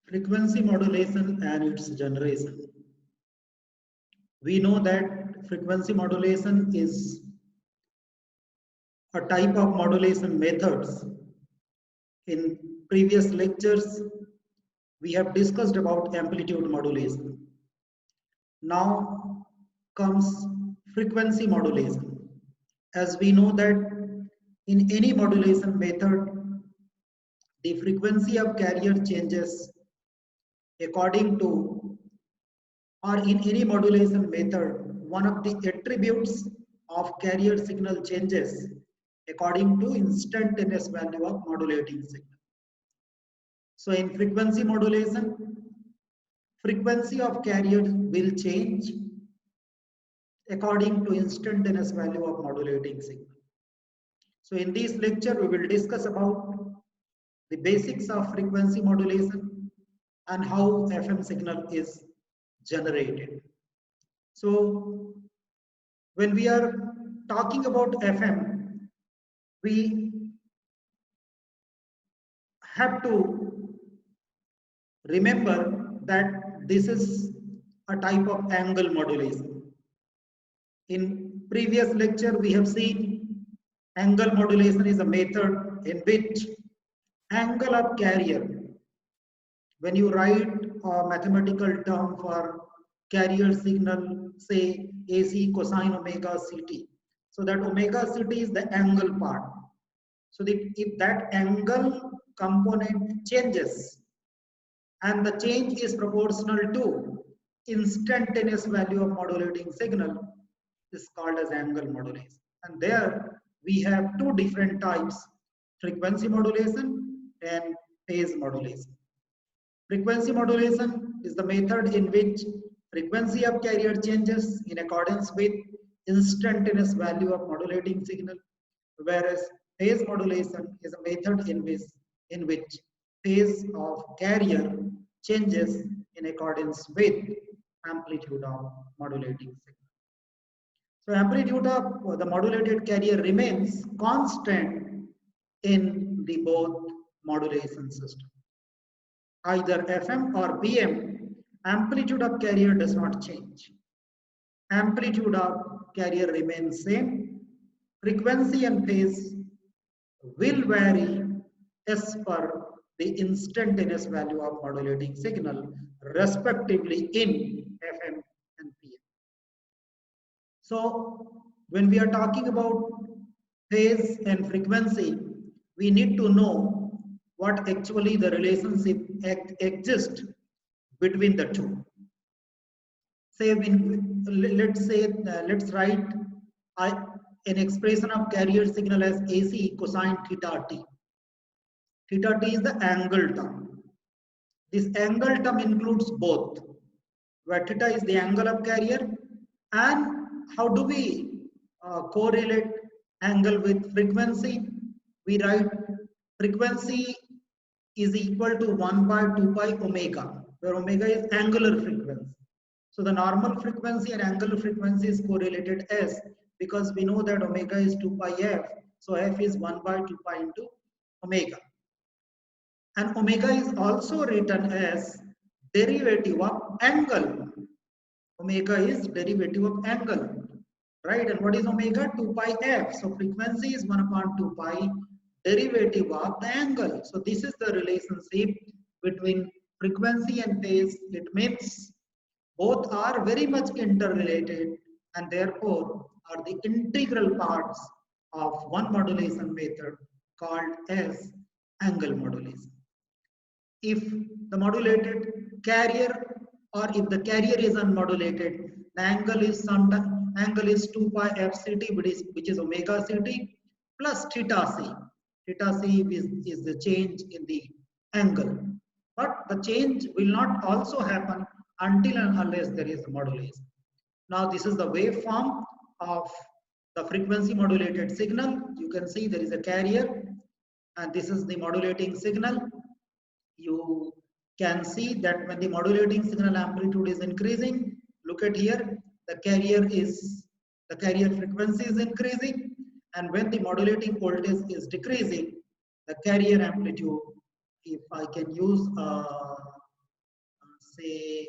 Frequency modulation and its generation. We know that frequency modulation is a type of modulation methods. In previous lectures, we have discussed about amplitude modulation. Now comes frequency modulation. As we know that in any modulation method, the frequency of carrier changes according to, or in any modulation method, one of the attributes of carrier signal changes according to instantaneous value of modulating signal. So in frequency modulation, frequency of carrier will change according to instantaneous value of modulating signal. So in this lecture, we will discuss about the basics of frequency modulation and how FM signal is generated. So when we are talking about FM, we have to remember that this is a type of angle modulation. In previous lecture, we have seen angle modulation is a method in which angle of carrier, when you write a mathematical term for carrier signal, say AC cosine omega ct, so that omega ct is the angle part. So that if that angle component changes and the change is proportional to instantaneous value of modulating signal, is called as angle modulation. And there we have two different types, frequency modulation and phase modulation. Frequency modulation is the method in which frequency of carrier changes in accordance with instantaneous value of modulating signal, whereas phase modulation is a method in which phase of carrier changes in accordance with amplitude of modulating signal. So amplitude of the modulated carrier remains constant in the both modulation system. Either FM or PM, amplitude of carrier does not change. Amplitude of carrier remains same. Frequency and phase will vary as per the instantaneous value of modulating signal, respectively in FM and PM. So when we are talking about phase and frequency, we need to know what actually the relationship exists between the two. Say let's write an expression of carrier signal as AC cosine theta t. Theta t is the angle term. This angle term includes both, where theta is the angle of carrier, and how do we correlate angle with frequency? We write frequency is equal to 1 by 2 pi omega, where omega is angular frequency. So the normal frequency and angular frequency is correlated as, because we know that omega is 2 pi f, so f is 1 by 2 pi into omega. And omega is also written as derivative of angle. Omega is derivative of angle, right? And what is omega? 2 pi f. So frequency is 1 upon 2 pi, derivative of the angle. So this is the relationship between frequency and phase. It means both are very much interrelated and therefore are the integral parts of one modulation method called as angle modulation. If the modulated carrier, or if the carrier is unmodulated, the angle is 2 pi f ct, which is omega ct, plus theta c. Theta c is the change in the angle. But the change will not also happen until and unless there is modulation. Now this is the waveform of the frequency modulated signal. You can see there is a carrier and this is the modulating signal. You can see that when the modulating signal amplitude is increasing, look at here, the carrier frequency is increasing, and when the modulating voltage is decreasing, the carrier amplitude, if I can use a say,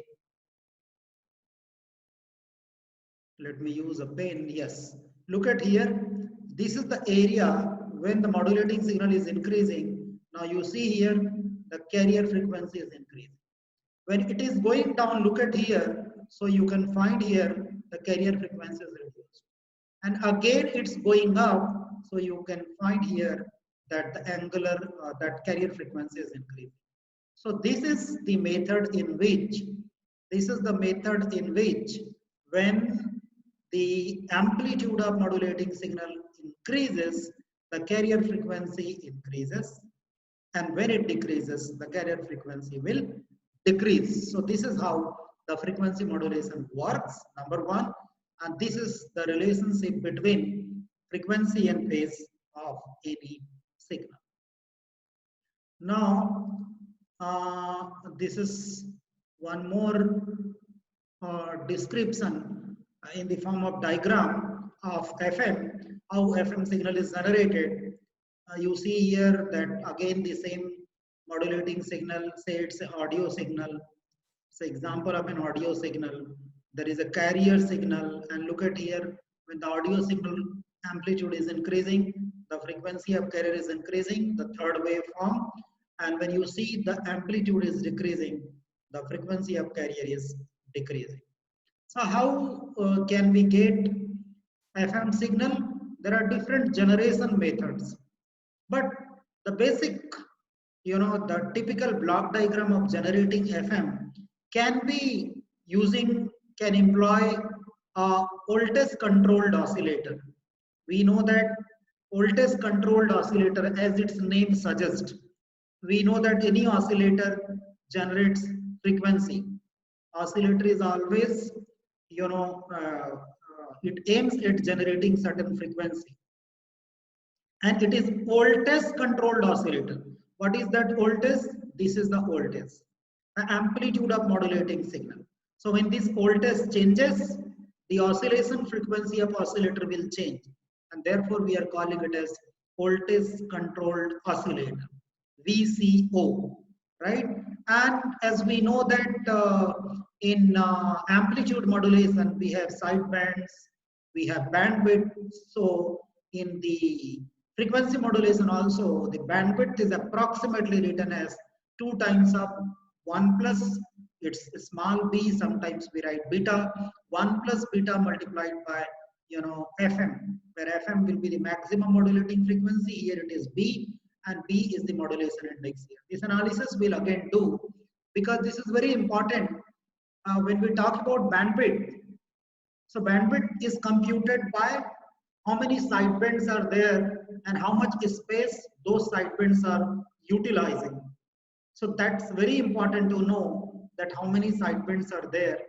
let me use a pen. Yes, look at here. This is the area when the modulating signal is increasing. Now you see here the carrier frequency is increasing. When it is going down, look at here. So you can find here the carrier frequency is reduced. And again it's going up. So you can find here that the angular, that carrier frequency is increasing. So this is the method in which, when the amplitude of modulating signal increases, the carrier frequency increases, and when it decreases, the carrier frequency will decrease. So this is how the frequency modulation works, number one, and this is the relationship between frequency and phase of any signal. Now, this is one more description in the form of diagram of FM, how FM signal is generated. You see here that again the same modulating signal, say it's an audio signal. So example of an audio signal, there is a carrier signal, and look at here, when the audio signal amplitude is increasing, the frequency of carrier is increasing, the third waveform, and when you see the amplitude is decreasing, the frequency of carrier is decreasing. So how can we get FM signal? There are different generation methods, but the basic, the typical block diagram of generating FM can employ a voltage controlled oscillator. We know that voltage controlled oscillator, as its name suggests, we know that any oscillator generates frequency. Oscillator is always, it aims at generating certain frequency, and it is voltage controlled oscillator. What is that voltage? This is the voltage, the amplitude of modulating signal. So when this voltage changes, the oscillation frequency of oscillator will change, and therefore we are calling it as voltage controlled oscillator, VCO, right? And as we know that in amplitude modulation, we have sidebands, we have bandwidth. So in the frequency modulation also, the bandwidth is approximately written as 2 times of 1 plus its small b, sometimes we write beta, 1 plus beta multiplied by FM, where FM will be the maximum modulating frequency, here it is b, and b is the modulation index here. This analysis we'll again do, because this is very important when we talk about bandwidth. So bandwidth is computed by how many sidebands are there and how much space those sidebands are utilizing. So that's very important to know, that how many sidebands are there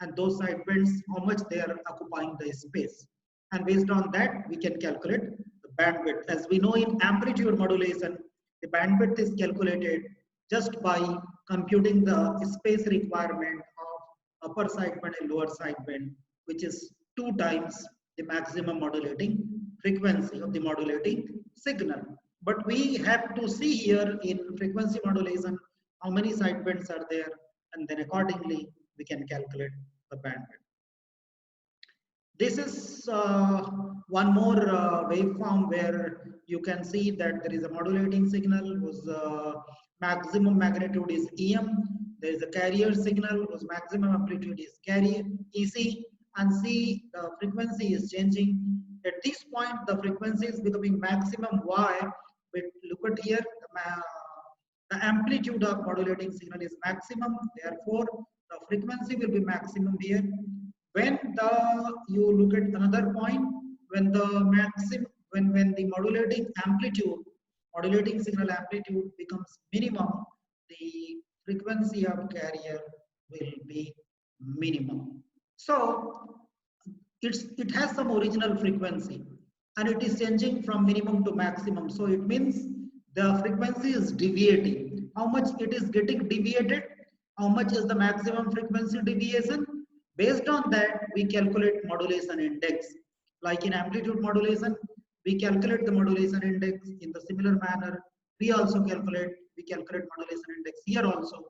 and those sidebands, how much they are occupying the space. And based on that, we can calculate the bandwidth. As we know, in amplitude modulation, the bandwidth is calculated just by computing the space requirement of upper sideband and lower sideband, which is 2 times the maximum modulating frequency of the modulating signal. But we have to see here in frequency modulation how many sidebands are there, and then accordingly we can calculate the bandwidth. This is one more waveform where you can see that there is a modulating signal whose maximum magnitude is EM. There is a carrier signal whose maximum amplitude is carrier EC, and see the frequency is changing. At this point, the frequency is becoming maximum Y. But look at here, the amplitude of modulating signal is maximum. Therefore, the frequency will be maximum here. When you look at another point, when the modulating signal amplitude becomes minimum, the frequency of carrier will be minimum. So it has some original frequency and it is changing from minimum to maximum. So it means the frequency is deviating. How much it is getting deviated? How much is the maximum frequency deviation? Based on that, we calculate modulation index. Like in amplitude modulation, we calculate the modulation index in the similar manner. We calculate modulation index here also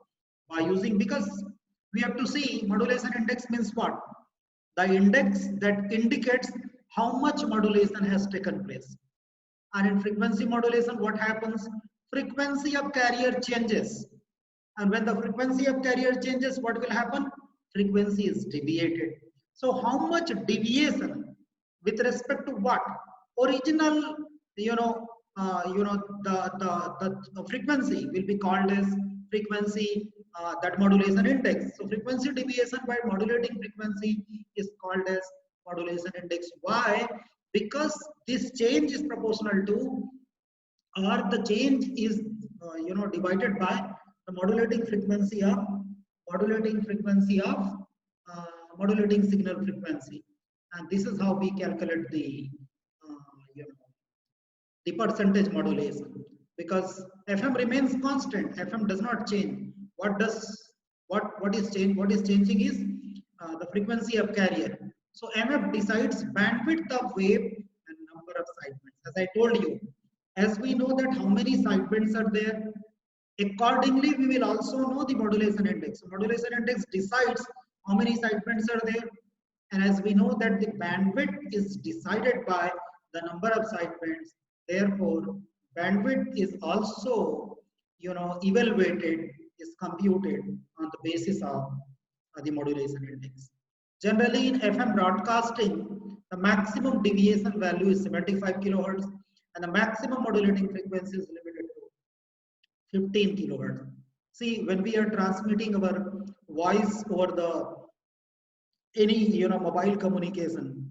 by using, because we have to see modulation index means what? The index that indicates how much modulation has taken place. And in frequency modulation, what happens? Frequency of carrier changes. And when the frequency of carrier changes, what will happen? Frequency is deviated. So how much deviation with respect to what? Original, the frequency will be called as frequency, that modulation index. So frequency deviation by modulating frequency is called as modulation index. Why? Because this change is proportional to, or the change is divided by the modulating frequency of modulating signal frequency, and this is how we calculate the you know the percentage modulation, because FM remains constant. FM does not change. What is changing is the frequency of carrier. So MF decides bandwidth of wave and number of sidebands. As I told you, as we know that how many sidebands are there, accordingly we will also know the modulation index. So modulation index decides how many sidebands are there, and as we know that the bandwidth is decided by the number of sidebands, therefore bandwidth is also evaluated, is computed on the basis of the modulation index. Generally in FM broadcasting, the maximum deviation value is 75 kilohertz and the maximum modulating frequency is limited to 15 kilohertz. See, when we are transmitting our voice over the any mobile communication,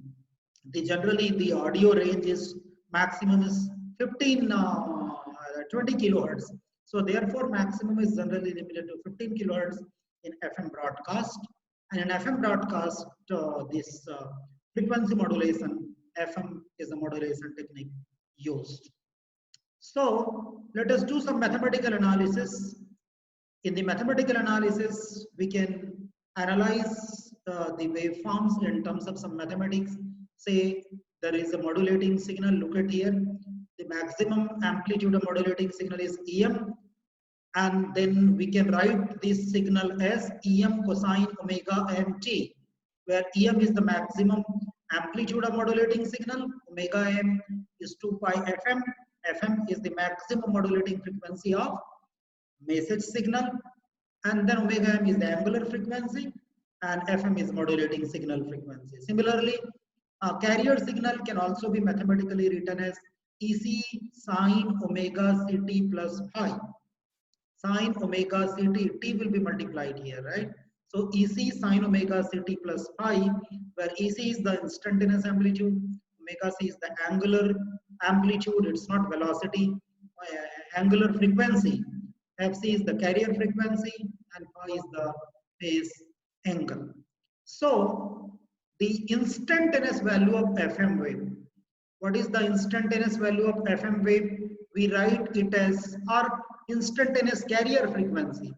generally the audio range is maximum is 20 kilohertz. So therefore maximum is generally limited to 15 kilohertz in FM broadcast. And in FM broadcast, this frequency modulation, FM is a modulation technique used. So let us do some mathematical analysis. In the mathematical analysis, we can analyze the waveforms in terms of some mathematics. Say there is a modulating signal, look at here. The maximum amplitude of modulating signal is EM, and then we can write this signal as EM cosine omega mt, where EM is the maximum amplitude of modulating signal, omega m is 2 pi FM, FM is the maximum modulating frequency of message signal, and then omega m is the angular frequency, and FM is modulating signal frequency. Similarly, carrier signal can also be mathematically written as EC sine omega ct plus phi. Sine omega ct, t will be multiplied here, right? So EC sine omega ct plus phi, where EC is the instantaneous amplitude, omega c is the angular amplitude, it's not velocity, angular frequency, fc is the carrier frequency, and phi is the phase angle. So the instantaneous value of FM wave. What is the instantaneous value of FM wave? We write it as our instantaneous carrier frequency.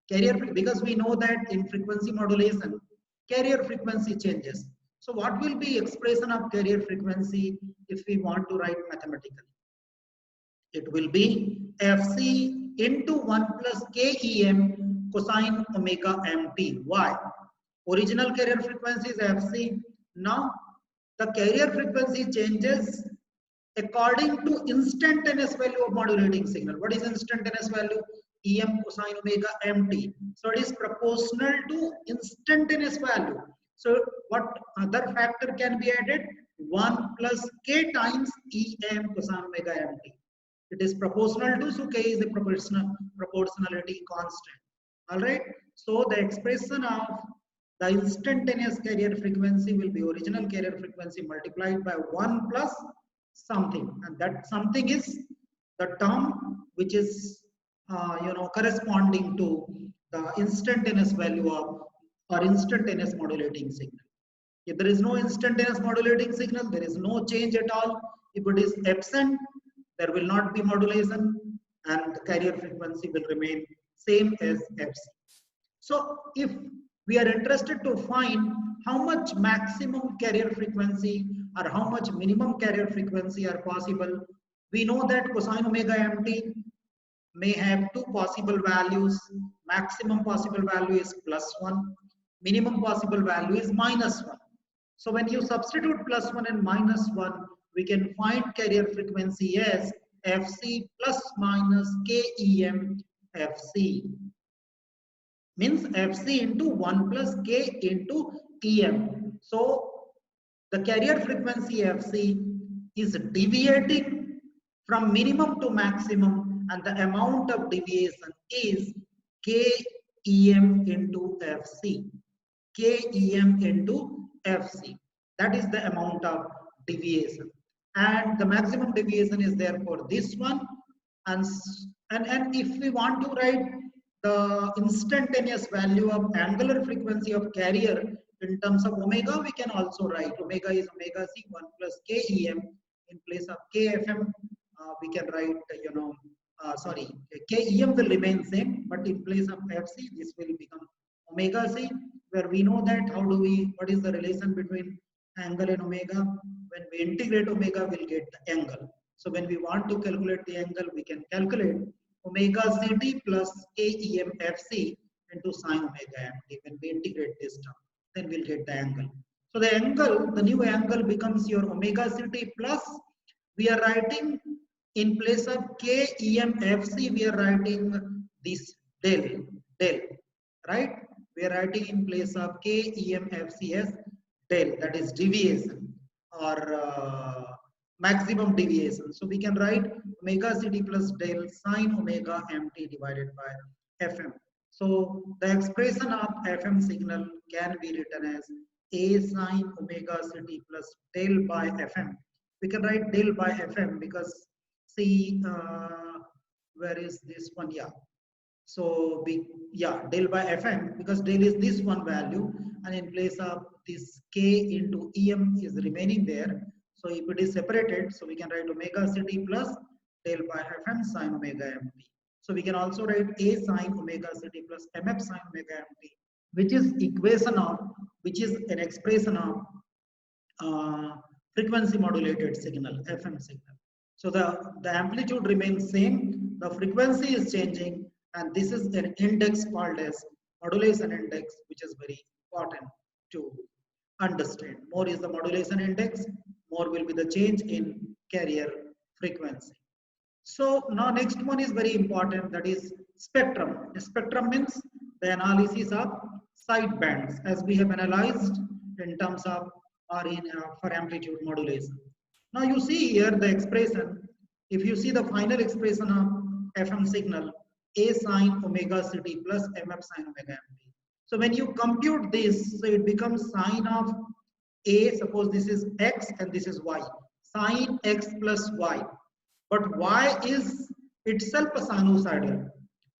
Because we know that in frequency modulation, carrier frequency changes. So what will be expression of carrier frequency if we want to write mathematically? It will be Fc into 1 plus Kem cosine omega mt. Why? Original carrier frequency is Fc. Now the carrier frequency changes according to instantaneous value of modulating signal. What is instantaneous value? Em cosine omega mt. So it is proportional to instantaneous value. So what other factor can be added? 1 plus k times Em cosine omega mt. It is proportional to, so k is a proportionality constant. All right. So the expression of the instantaneous carrier frequency will be original carrier frequency multiplied by 1 plus something, and that something is the term which is corresponding to the instantaneous value of or instantaneous modulating signal. If there is no instantaneous modulating signal, there is no change at all. If it is absent, there will not be modulation, and the carrier frequency will remain same as Fc. So if we are interested to find how much maximum carrier frequency or how much minimum carrier frequency are possible, we know that cosine omega mt may have two possible values. Maximum possible value is +1, minimum possible value is -1. So when you substitute +1 and -1, we can find carrier frequency as Fc plus minus KEM Fc, means Fc into 1 plus K into EM. So the carrier frequency Fc is deviating from minimum to maximum, and the amount of deviation is KEM into Fc. KEM into Fc. That is the amount of deviation. And the maximum deviation is therefore this one. And if we want to write the instantaneous value of angular frequency of carrier in terms of omega, we can also write omega is omega c 1 plus KEM. In place of KFM, we can write, sorry, KEM will remain same, but in place of FC, this will become omega c, where we know that what is the relation between angle and omega? When we integrate omega, we'll get the angle. So when we want to calculate the angle, we can calculate omega ct plus KEM FC into sine omega mt. When we integrate this term, then we'll get the angle. So the angle, the new angle becomes your omega ct plus, we are writing in place of KEM FC, we are writing this del, right? We are writing in place of KEM FC as del, that is deviation or maximum deviation. So we can write omega ct plus del sine omega mt divided by Fm. So the expression of Fm signal can be written as A sine omega ct plus del by Fm. We can write del by Fm because see, where is this one? Yeah. So del by Fm, because del is this one value, and in place of this K into EM is remaining there. So if it is separated, so we can write omega ct plus del by Fm sine omega mt. So we can also write A sine omega ct plus MF sine omega mt, which is an expression of frequency modulated signal, FM signal. So the amplitude remains same, the frequency is changing, and this is an index called as modulation index, which is very important to understand. More is the modulation index, more will be the change in carrier frequency. So now next one is very important, that is spectrum. The spectrum means the analysis of side bands as we have analyzed in terms of for amplitude modulation. Now you see here the expression, if you see the final expression of FM signal, A sine omega ct plus MF sine omega mt. So when you compute this, so it becomes sine of A, suppose this is X and this is Y, sine X plus Y. But Y is itself a sinusoidal.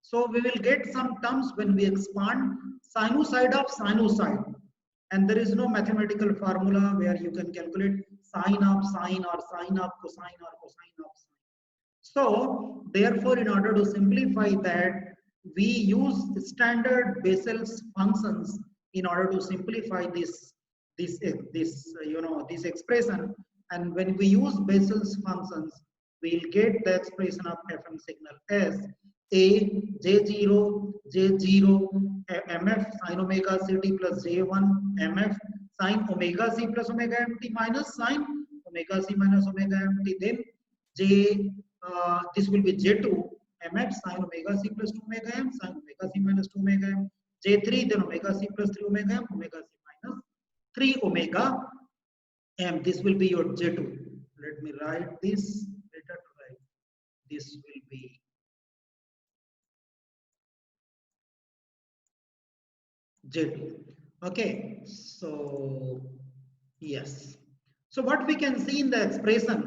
So we will get some terms when we expand sinusoid of sinusoid. And there is no mathematical formula where you can calculate sine of sine or sine of cosine or cosine of sine. So therefore, in order to simplify that, we use standard Bessel's functions in order to simplify this expression. And when we use Bessel's functions, we'll get the expression of FM signal as A J0 MF sine omega ct plus J1 MF sine omega c plus omega mt minus sine omega c minus omega mt. Then this will be J2 MF sine omega c plus 2 omega m sine omega c minus 2 omega m. J3 then omega c plus 3 omega m omega c minus 3 omega m. This will be your J2. Let me write this. Better to write. This will be J2. Okay, so yes. So what we can see in the expression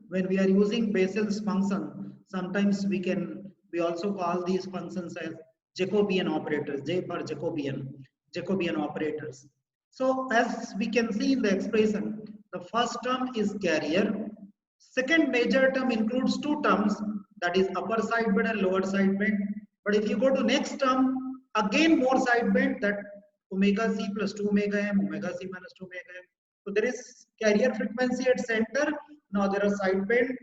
when we are using Bessel's function, sometimes we also call these functions as Jacobian operators, J for Jacobian operators. So as we can see in the expression, the first term is carrier. Second major term includes two terms, that is upper sideband and lower sideband. But if you go to next term, again more sideband, that omega c plus 2 omega m, omega c minus 2 omega m. So there is carrier frequency at center. Now there are sideband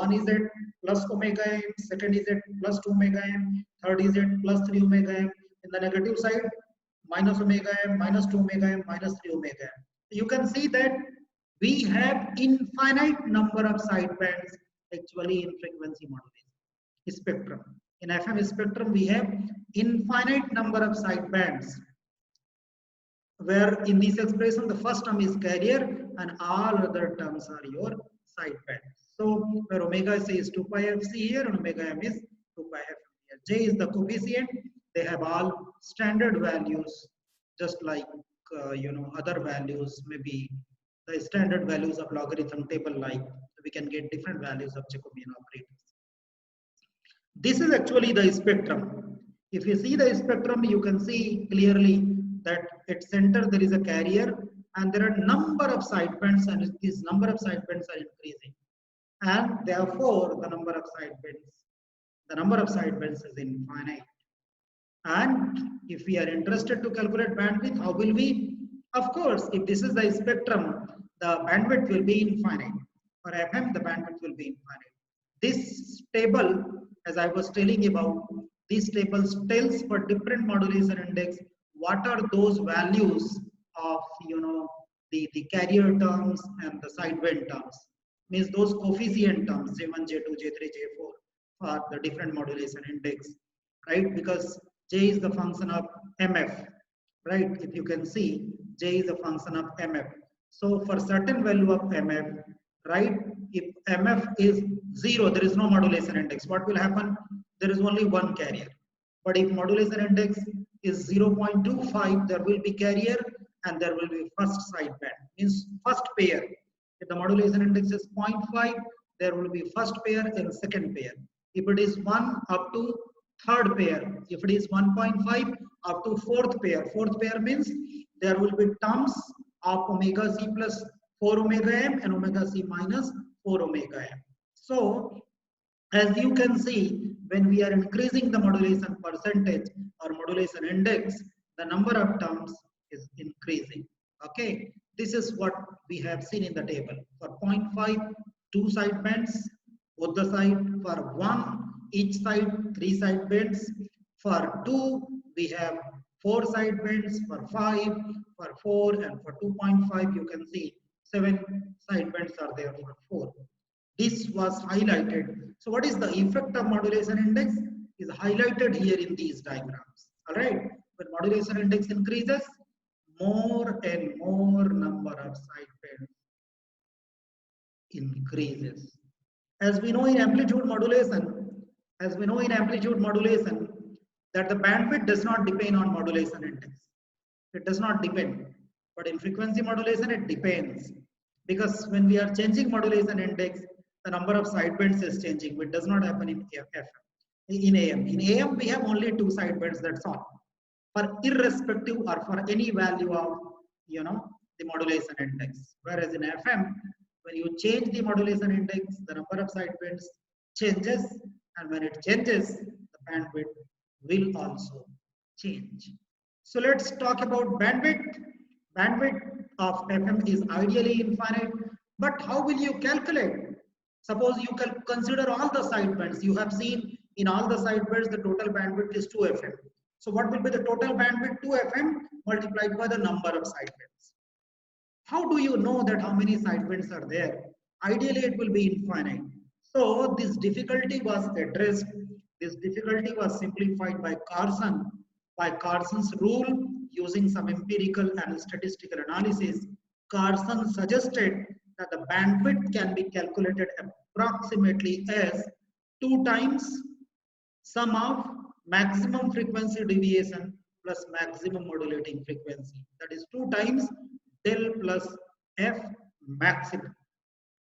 One is at plus omega m, second is at plus 2 omega m, third is at plus 3 omega m. In the negative side, minus omega m, minus 2 omega m, minus 3 omega m. You can see that we have infinite number of sidebands actually in frequency modulation spectrum. In FM spectrum, we have infinite number of sidebands, where in this expression the first term is carrier and all other terms are your sidebands. So where omega c is 2 pi fc here and omega m is 2 pi fm here. J is the coefficient. They have all standard values, just like other values, maybe the standard values of logarithm table, like we can get different values of Jacobian operators. This is actually the spectrum. If you see the spectrum, you can see clearly that at center there is a carrier and there are number of sidebands, and this number of sidebands are increasing, and therefore the number of sidebands is infinite. And if we are interested to calculate bandwidth, how will we? Of course, if this is the spectrum, the bandwidth will be infinite. For FM, the bandwidth will be infinite. This table, as I was telling about, these tables tells for different modulation index what are those values of the carrier terms and the sideband terms. Means those coefficient terms J1, J2, J3, J4 for the different modulation index, right? Because J is the function of MF, right? If you can see, J is a function of MF. So for certain value of MF, right? If MF is 0, there is no modulation index. What will happen? There is only one carrier. But if modulation index is 0.25, there will be carrier and there will be first sideband, means first pair. If the modulation index is 0.5, there will be first pair and second pair. If it is 1 up to third pair, if it is 1.5 up to fourth pair means there will be terms of omega c plus 4 omega m and omega c minus 4 omega m. So as you can see, when we are increasing the modulation percentage or modulation index, the number of terms is increasing. Okay, this is what we have seen in the table. For 0.5, 2 sidebands, both the side. For 1, each side 3 sidebands. For 2, we have 4 sidebands. For 5, for 4, and for 2.5, you can see 7 sidebands are there for 4. This was highlighted. So what is the effect of modulation index is highlighted here in these diagrams. All right. When modulation index increases, more and more number of sidebands increases. As we know in amplitude modulation, that the bandwidth does not depend on modulation index. It does not depend. But in frequency modulation, it depends. Because when we are changing modulation index, the number of sidebands is changing, which does not happen in FM. In AM. In AM, we have only 2 sidebands, that's all. For irrespective or for any value of the modulation index. Whereas in FM, when you change the modulation index, the number of sidebands changes, and when it changes, the bandwidth will also change. So let's talk about bandwidth. Bandwidth of FM is ideally infinite, but how will you calculate? Suppose you can consider all the sidebands. You have seen in all the sidebands the total bandwidth is 2 FM. So what will be the total bandwidth? 2 FM multiplied by the number of sidebands. How do you know that how many sidebands are there? Ideally, it will be infinite. So this difficulty was addressed. This difficulty was simplified by Carson's rule, using some empirical and statistical analysis. Carson suggested that the bandwidth can be calculated approximately as 2 times sum of maximum frequency deviation plus maximum modulating frequency. That is 2 times del plus f maximum.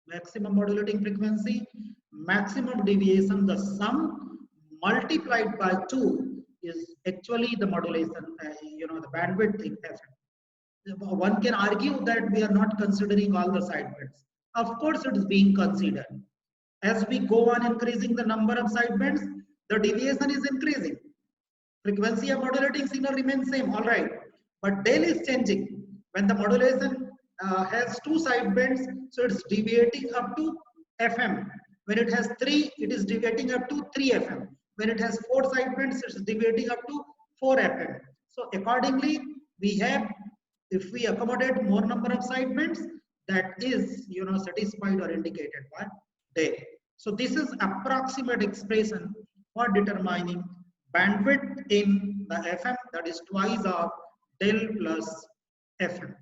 Maximum modulating frequency, maximum deviation, the sum multiplied by 2 is actually the modulation, the bandwidth in FM. One can argue that we are not considering all the sidebands. Of course, it is being considered. As we go on increasing the number of sidebands, the deviation is increasing. Frequency of modulating signal remains same, all right. But del is changing. When the modulation has 2 sidebands, so it's deviating up to FM. When it has 3, it is deviating up to 3 FM. When it has 4 side bands, it is deviating up to 4 FM. So accordingly, we have, if we accommodate more number of side bands, that is, satisfied or indicated by del. So this is approximate expression for determining bandwidth in the FM, that is twice of del plus FM.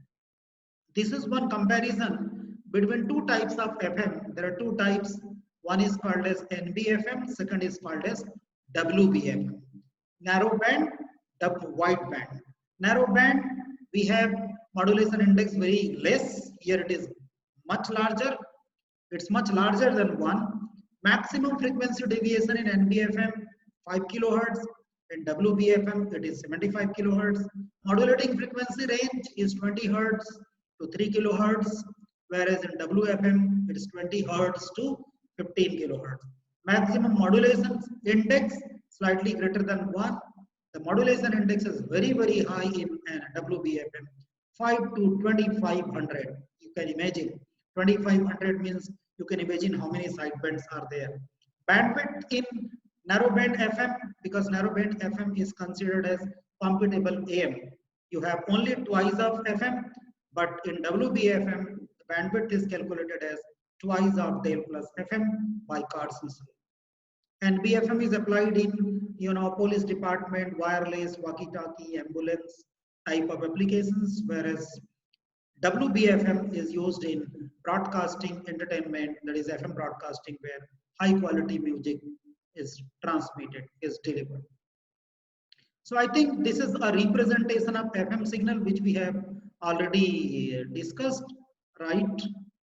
This is one comparison between two types of FM. There are two types. One is called as NBFM, second is called as WBFM. Narrow band, wide band. Narrow band, we have modulation index very less. Here it is much larger. It's much larger than 1. Maximum frequency deviation in NBFM 5 kilohertz. In WBFM it is 75 kilohertz. Modulating frequency range is 20 hertz to 3 kilohertz, whereas in WFM it is 20 hertz to 15 kilohertz. Maximum modulation index slightly greater than 1. The modulation index is very, very high in WBFM, 5 to 2500. You can imagine 2500 means you can imagine how many sidebands are there. Bandwidth in narrowband FM, because narrowband FM is considered as computable AM. You have only twice of FM, but in WBFM, the bandwidth is calculated as twice of del plus FM by Carson's law. And BFM is applied in police department, wireless, walkie-talkie, ambulance type of applications, whereas WBFM is used in broadcasting, entertainment, that is FM broadcasting, where high quality music is transmitted, is delivered. So I think this is a representation of FM signal which we have already discussed, right?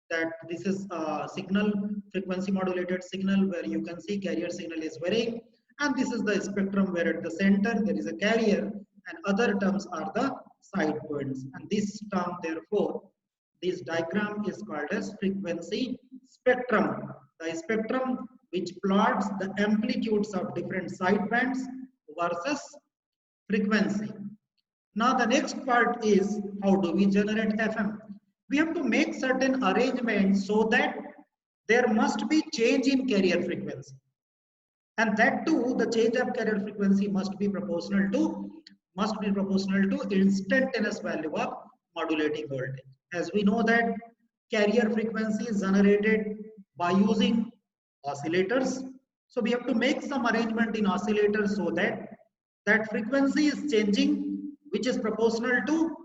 That this is a signal, frequency modulated signal, where you can see carrier signal is varying, and this is the spectrum where at the center there is a carrier and other terms are the side points. And this term, therefore, this diagram is called as frequency spectrum. The spectrum which plots the amplitudes of different side bands versus frequency. Now the next part is, how do we generate FM? We have to make certain arrangements so that there must be change in carrier frequency, and that too, the change of carrier frequency must be proportional to instantaneous value of modulating voltage. As we know that carrier frequency is generated by using oscillators, so we have to make some arrangement in oscillators so that that frequency is changing, which is proportional to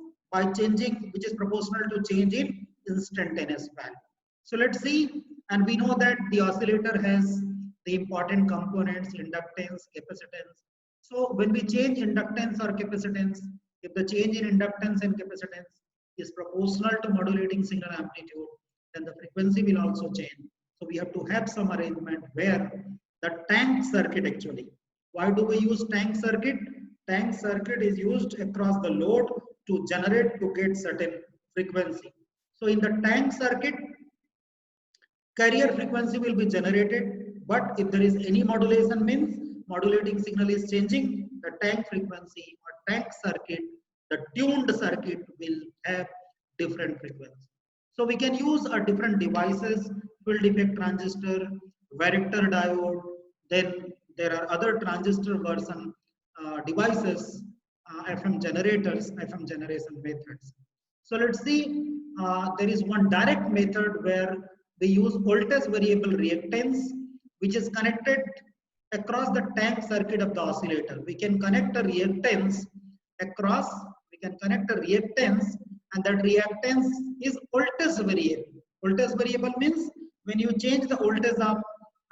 change in instantaneous value. So let's see, and we know that the oscillator has the important components, inductance, capacitance. So when we change inductance or capacitance, if the change in inductance and capacitance is proportional to modulating signal amplitude, then the frequency will also change. So we have to have some arrangement where the tank circuit actually. Why do we use tank circuit? Tank circuit is used across the load to generate, to get certain frequency. So in the tank circuit, carrier frequency will be generated, but if there is any modulation, means modulating signal is changing, the tank frequency or tank circuit, the tuned circuit will have different frequency. So we can use different devices, field effect transistor, varactor diode, then there are other transistor version devices, FM generators, FM generation methods. So let's see, there is one direct method where we use voltage variable reactance, which is connected across the tank circuit of the oscillator. We can connect a reactance across, and that reactance is voltage variable. Voltage variable means when you change the voltage of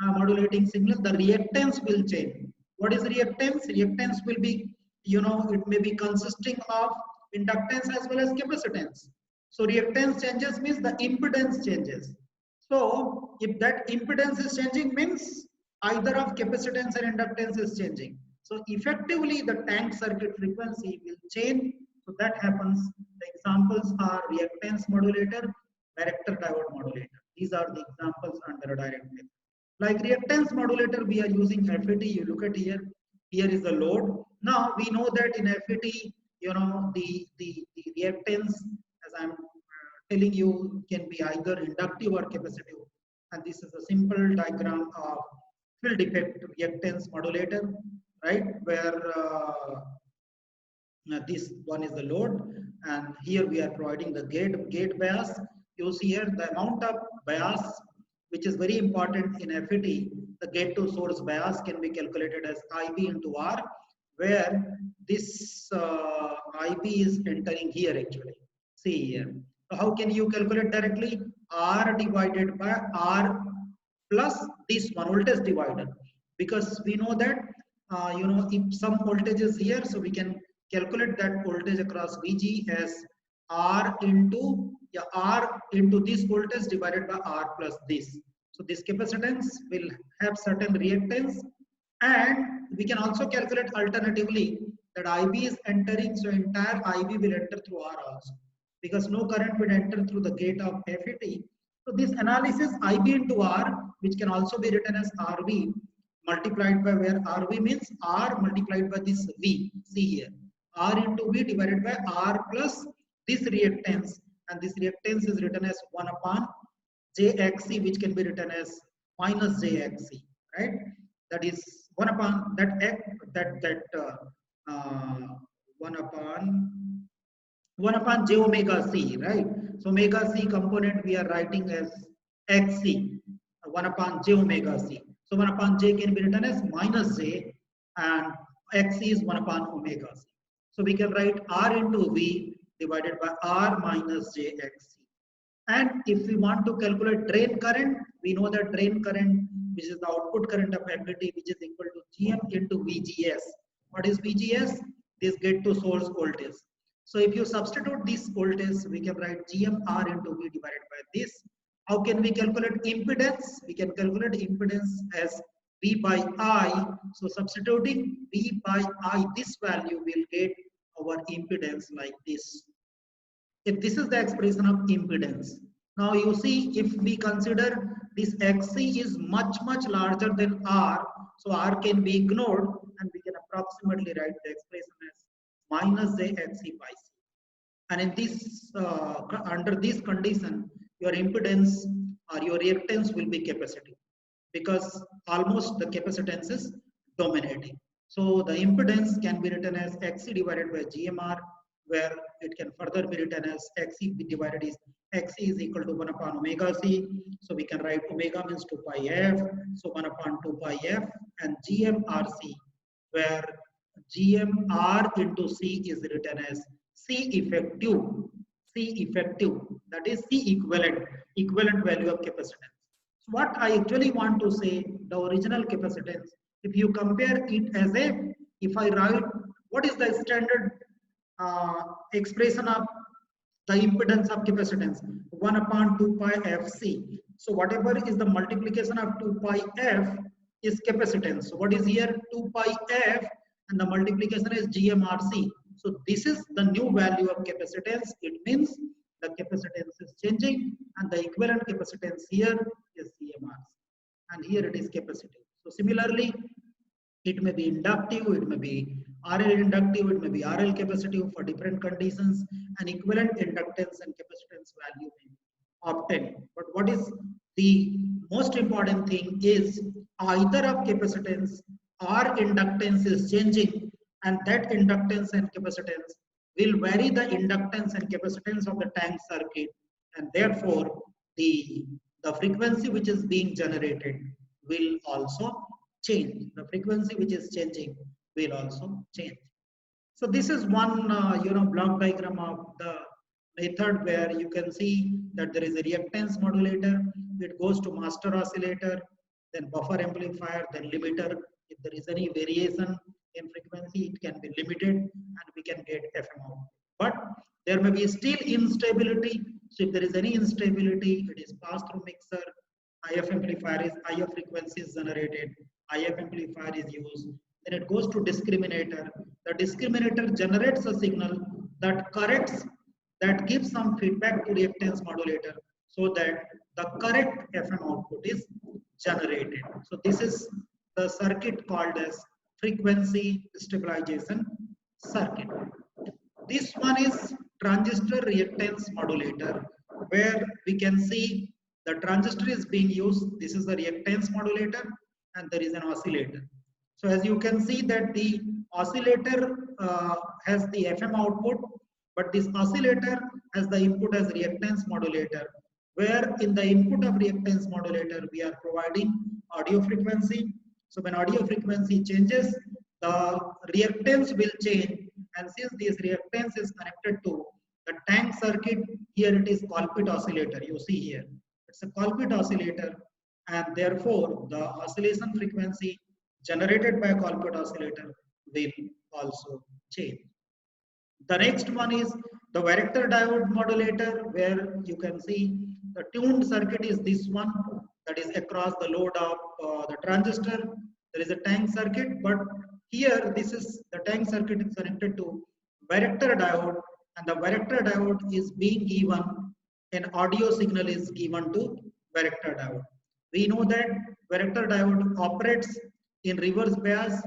modulating signal, the reactance will change. What is reactance? Reactance will be, it may be consisting of inductance as well as capacitance. So reactance changes means the impedance changes. So if that impedance is changing, means either of capacitance and inductance is changing. So effectively the tank circuit frequency will change. So that happens. The examples are reactance modulator, varactor diode modulator. These are the examples under a direct method. Like reactance modulator, we are using FET. You look at here. Here is the load. Now we know that in FET, the reactance, as I'm telling you, can be either inductive or capacitive. And this is a simple diagram of field effect reactance modulator, right? Where this one is the load, and here we are providing the gate bias. You see here the amount of bias, which is very important in FET. The gate to source bias can be calculated as IB into R, where this IB is entering here actually. See here. So how can you calculate directly? R divided by R plus this one voltage divider, because we know that if some voltage is here, so we can calculate that voltage across VG as R into R into this voltage divided by R plus this. So this capacitance will have certain reactance, and we can also calculate alternatively that IB is entering, so entire IB will enter through R also, because no current will enter through the gate of FET. So this analysis IB into R, which can also be written as RV multiplied by, where RV means R multiplied by this V. See here, R into V divided by R plus this reactance, and this reactance is written as 1 upon JXC, which can be written as minus JXC, right? That is 1 upon uh, 1 upon j omega c, right? So omega c component we are writing as xc, 1 upon j omega c. So 1 upon j can be written as minus j, and xc is 1 upon omega c. So we can write R into V divided by R minus jxc. And if we want to calculate drain current, we know that drain current, which is the output current of FET, which is equal to Gm into VGS. What is VGS? This gate to source voltage. So if you substitute this voltage, we can write GMR into V divided by this. How can we calculate impedance? We can calculate impedance as V by I. So substituting V by I, this value will get our impedance like this. If this is the expression of impedance. Now you see, if we consider this XC is much larger than R, so R can be ignored, and we can approximately write the expression as minus JXC by C. And in this, under this condition, your impedance or your reactance will be capacitive, because almost the capacitance is dominating. So the impedance can be written as XC divided by GMR, where it can further be written as XC divided is XC is equal to 1 upon omega C. So we can write omega means 2 pi F. So 1 upon 2 pi F, and GMRC, where GMR into C is written as C effective, that is C equivalent value of capacitance. So what I actually want to say, the original capacitance, if you compare it as a, if I write what is the standard expression of the impedance of capacitance, 1 upon 2 pi Fc. So whatever is the multiplication of 2 pi F is capacitance. So what is here? 2 pi F, and the multiplication is GMRC. So this is the new value of capacitance. It means the capacitance is changing, and the equivalent capacitance here is CMRC, and here it is capacitive. So similarly, it may be inductive, it may be RL inductive, it may be RL capacitive for different conditions, and equivalent inductance and capacitance value may obtain. But what is the most important thing is either of capacitance or inductance is changing, and that inductance and capacitance will vary the inductance and capacitance of the tank circuit, and therefore the frequency which is being generated will also change. The frequency which is changing will also change. So this is one block diagram of the method, where you can see that there is a reactance modulator. It goes to master oscillator, then buffer amplifier, then limiter. If there is any variation in frequency, it can be limited, and we can get FM out. But there may be still instability. So if there is any instability, it is passed through mixer. IF amplifier is IF frequency is generated. IF amplifier is used. Then it goes to discriminator. The discriminator generates a signal that corrects, that gives some feedback to reactance modulator, so that the correct FM output is generated. So this is the circuit called as frequency stabilization circuit. This one is transistor reactance modulator, where we can see The transistor is being used. This is the reactance modulator, and there is an oscillator. So as you can see that the oscillator has the FM output, but this oscillator has the input as reactance modulator, where in the input of reactance modulator we are providing audio frequency. So when audio frequency changes, the reactance will change, and since this reactance is connected to the tank circuit, here it is Colpit oscillator. You see here, it's a Colpit oscillator, and therefore the oscillation frequency generated by Colpit oscillator will also change. The next one is the varactor diode modulator, where you can see the tuned circuit is this one, that is across the load of the transistor. There is a tank circuit, but here this is the tank circuit is connected to varactor diode, and the varactor diode is being given an audio signal is given to varactor diode. We know that varactor diode operates in reverse bias,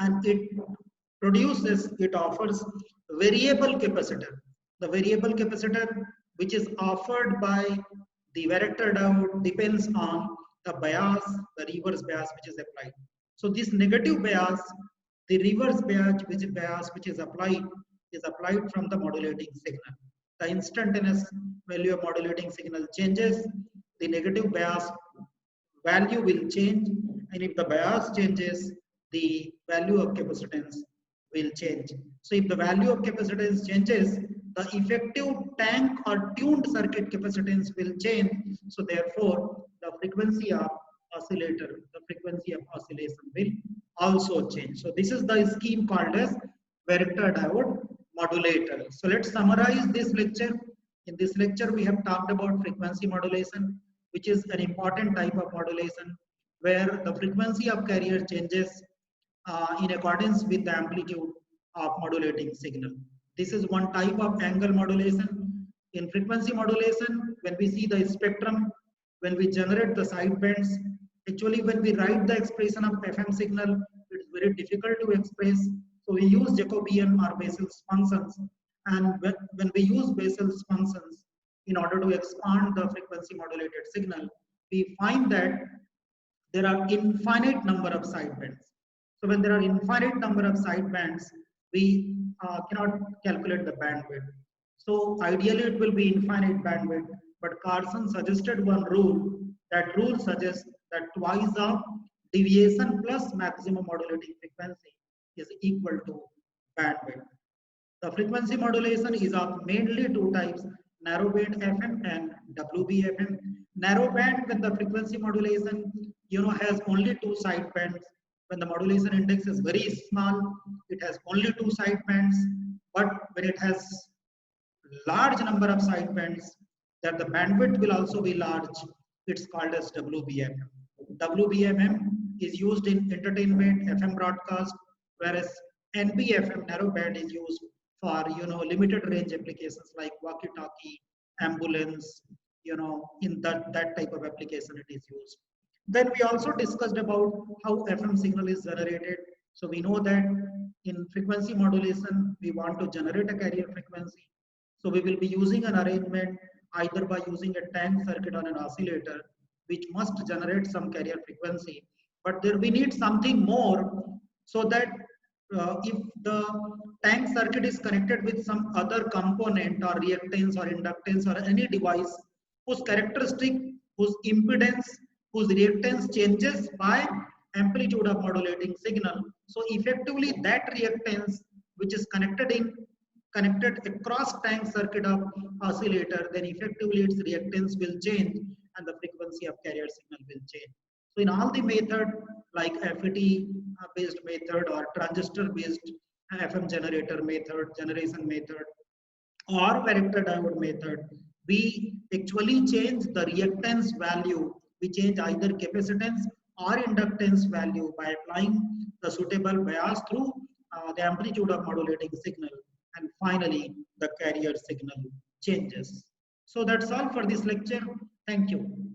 and it offers variable capacitor. The variable capacitor which is offered by the varactor diode depends on the bias, the reverse bias which is applied. So this negative bias, the reverse bias which is applied from the modulating signal. The instantaneous value of modulating signal changes, the negative bias value will change, and if the bias changes, the value of capacitance will change. So if the value of capacitance changes, the effective tank or tuned circuit capacitance will change. So therefore, the frequency of oscillator, the frequency of oscillation will also change. So this is the scheme called as varactor diode modulator. So let's summarize this lecture. In this lecture, we have talked about frequency modulation, which is an important type of modulation where the frequency of carrier changes in accordance with the amplitude of modulating signal. This is one type of angle modulation. In frequency modulation, when we see the spectrum, when we generate the sidebands, actually when we write the expression of FM signal, it's very difficult to express. So we use jacobian or Bessel's functions, and when we use Bessel's functions in order to expand the frequency modulated signal, we find that there are infinite number of sidebands. So when there are infinite number of sidebands, we cannot calculate the bandwidth. So ideally it will be infinite bandwidth, but Carson suggested one rule. That rule suggests that twice of deviation plus maximum modulating frequency is equal to bandwidth. The frequency modulation is of mainly two types, narrowband FM and WBFM. Narrowband, when the frequency modulation has only two sidebands. When the modulation index is very small, it has only two sidebands. But when it has large number of sidebands, that the bandwidth will also be large. It's called as WBFM. WBFM is used in entertainment FM broadcast, whereas NBFM narrowband is used for limited range applications like walkie-talkie, ambulance, in that type of application it is used. Then we also discussed about how FM signal is generated. So we know that in frequency modulation, we want to generate a carrier frequency. So we will be using an arrangement either by using a tank circuit or an oscillator, which must generate some carrier frequency. But there we need something more, so that if the tank circuit is connected with some other component or reactance or inductance or any device whose characteristic, whose impedance, whose reactance changes by amplitude of modulating signal. So effectively that reactance which is connected across tank circuit of oscillator, then effectively its reactance will change and the frequency of carrier signal will change. So in all the method like FET based method or transistor based FM generator method, generation method, or varactor diode method, we actually change the reactance value. We change either capacitance or inductance value by applying the suitable bias through the amplitude of modulating signal, and finally the carrier signal changes. So that's all for this lecture. Thank you.